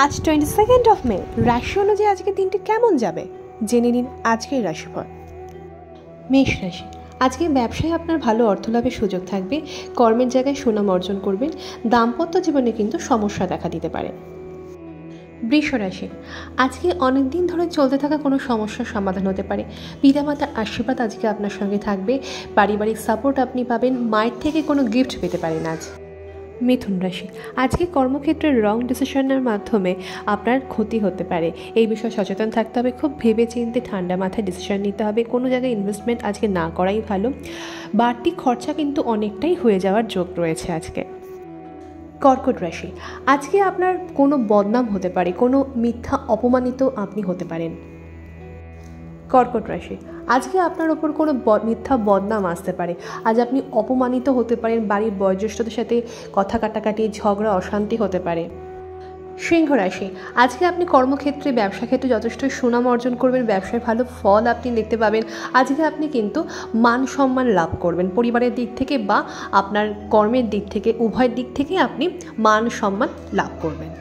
আজ 22 মে রাশি অনুযায়ী আজকে দিনটি কেমন যাবে জেনে নিন আজকের রাশিফল। মেষ রাশি, আজকে ব্যবসায় আপনার ভালো অর্থলাভের সুযোগ থাকবে। কর্মের জায়গায় সুনাম অর্জন করবেন। দাম্পত্য জীবনে কিন্তু সমস্যা দেখা দিতে পারে। বৃষ রাশি, আজকে অনেক দিন ধরে চলতে থাকা কোনো সমস্যার সমাধান হতে পারে। পিতামাতার আশীর্বাদ আজকে আপনার সঙ্গে থাকবে। পারিবারিক সাপোর্ট আপনি পাবেন। মায়ের থেকে কোনো গিফট পেতে পারেন আজ। মিথুন রাশি, আজকে কর্মক্ষেত্রে রং ডিসিশনের মাধ্যমে আপনার ক্ষতি হতে পারে। এই বিষয়ে সচেতন থাকতে হবে। খুব ভেবে চিন্তে ঠান্ডা মাথায় ডিসিশন নিতে হবে। কোনো জায়গায় ইনভেস্টমেন্ট আজকে না করাই ভালো। বাড়তি খরচা কিন্তু অনেকটাই হয়ে যাওয়ার যোগ রয়েছে আজকে। কর্কট রাশি, আজকে আপনার কোনো বদনাম হতে পারে। কোনো মিথ্যা অপমানিত আপনি হতে পারেন। কর্কট রাশি, আজকে আপনার ওপর কোনো মিথ্যা বদনাম আসতে পারে। আজ আপনি অপমানিত হতে পারেন। বাড়ির বয়োজ্যেষ্ঠদের সাথে কথা কাটাকাটি, ঝগড়া, অশান্তি হতে পারে। সিংহ রাশি, আজকে আপনি কর্মক্ষেত্রে, ব্যবসা ক্ষেত্রে যথেষ্ট সুনাম অর্জন করবেন। ব্যবসায় ভালো ফল আপনি দেখতে পাবেন। আজকে আপনি কিন্তু মান সম্মান লাভ করবেন। পরিবারের দিক থেকে বা আপনার কর্মের দিক থেকে, উভয় দিক থেকে আপনি মান সম্মান লাভ করবেন।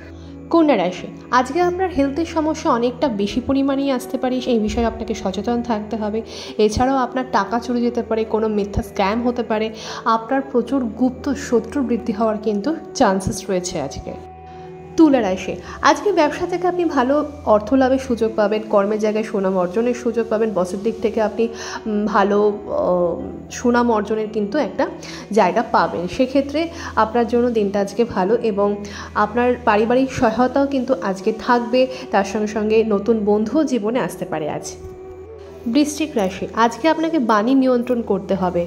কন্যা রাশি, আজকে আপনার হেলথের সমস্যা অনেকটা বেশি পরিমাণেই আসতে পারে। এই বিষয়ে আপনাকে সচেতন থাকতে হবে। এছাড়াও আপনার টাকা চলে যেতে পারে। কোনো মিথ্যা স্ক্যাম হতে পারে। আপনার প্রচুর গুপ্ত শত্রু বৃদ্ধি হওয়ার কিন্তু চান্সেস রয়েছে আজকে। তুলা রাশি, আজকে ব্যবসা থেকে আপনি ভালো অর্থ লাভের সুযোগ পাবেন। কর্মের জায়গায় সুনাম অর্জনের সুযোগ পাবেন। বসের দিক থেকে আপনি ভালো সুনাম অর্জনের কিন্তু একটা জায়গা পাবেন। সেক্ষেত্রে আপনার জন্য দিনটা আজকে ভালো এবং আপনার পারিবারিক সহায়তাও কিন্তু আজকে থাকবে। তার সঙ্গে সঙ্গে নতুন বন্ধুও জীবনে আসতে পারে আজ। বৃশ্চিক রাশি, আজকে আপনাকে বাণী নিয়ন্ত্রণ করতে হবে।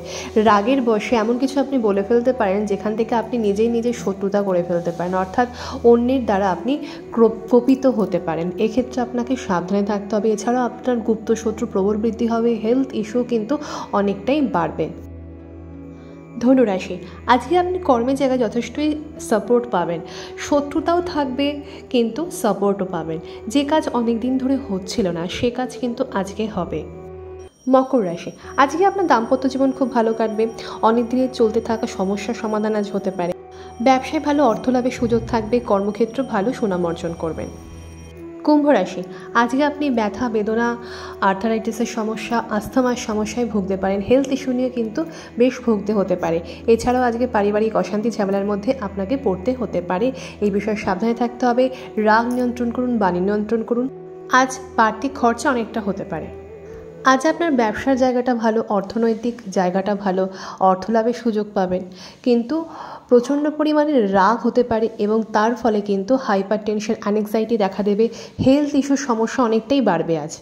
রাগের বশে এমন কিছু আপনি বলে ফেলতে পারেন যেখান থেকে আপনি নিজেই শত্রুতা করে ফেলতে পারেন, অর্থাৎ অন্যের দ্বারা আপনি কোপিত হতে পারেন। এক্ষেত্রে আপনাকে সাবধানে থাকতে হবে। এছাড়াও আপনার গুপ্ত শত্রু প্রবল বৃদ্ধি হবে। হেলথ ইস্যু কিন্তু অনেকটাই বাড়বে। ধনুরাশি, আজকে আপনি কর্মের জায়গায় যথেষ্টই সাপোর্ট পাবেন। শত্রুতাও থাকবে কিন্তু সাপোর্টও পাবেন। যে কাজ অনেক দিন ধরে হচ্ছিল না সে কাজ কিন্তু আজকে হবে। মকর রাশি, আজকে আপনার দাম্পত্য জীবন খুব ভালো কাটবে। অনেক দিনের চলতে থাকা সমস্যার সমাধান আজ হতে পারে। ব্যবসায় ভালো অর্থলাভের সুযোগ থাকবে। কর্মক্ষেত্র ভালো সুনাম অর্জন করবেন। কুম্ভ রাশি, আজকে আপনি ব্যথা, বেদনা, আর্থারাইটিসের সমস্যা, আস্থমার সমস্যায় ভুগতে পারেন। হেলথ ইস্যু নিয়ে কিন্তু বেশ ভুগতে হতে পারে। এছাড়াও আজকে পারিবারিক অশান্তি ঝামেলার মধ্যে আপনাকে পড়তে হতে পারে। এই বিষয়ে সাবধানে থাকতে হবে। রাগ নিয়ন্ত্রণ করুন, বাণী নিয়ন্ত্রণ করুন। আজ বাড়তি খরচা অনেকটা হতে পারে। আজ আপনার ব্যবসার জায়গাটা ভালো, অর্থনৈতিক জায়গাটা ভালো, অর্থলাভের সুযোগ পাবেন। কিন্তু প্রচণ্ড পরিমাণে রাগ হতে পারে এবং তার ফলে কিন্তু হাইপার টেনশন, অ্যাংজাইটি দেখা দেবে। হেলথ ইস্যুর সমস্যা অনেকটাই বাড়বে আজ।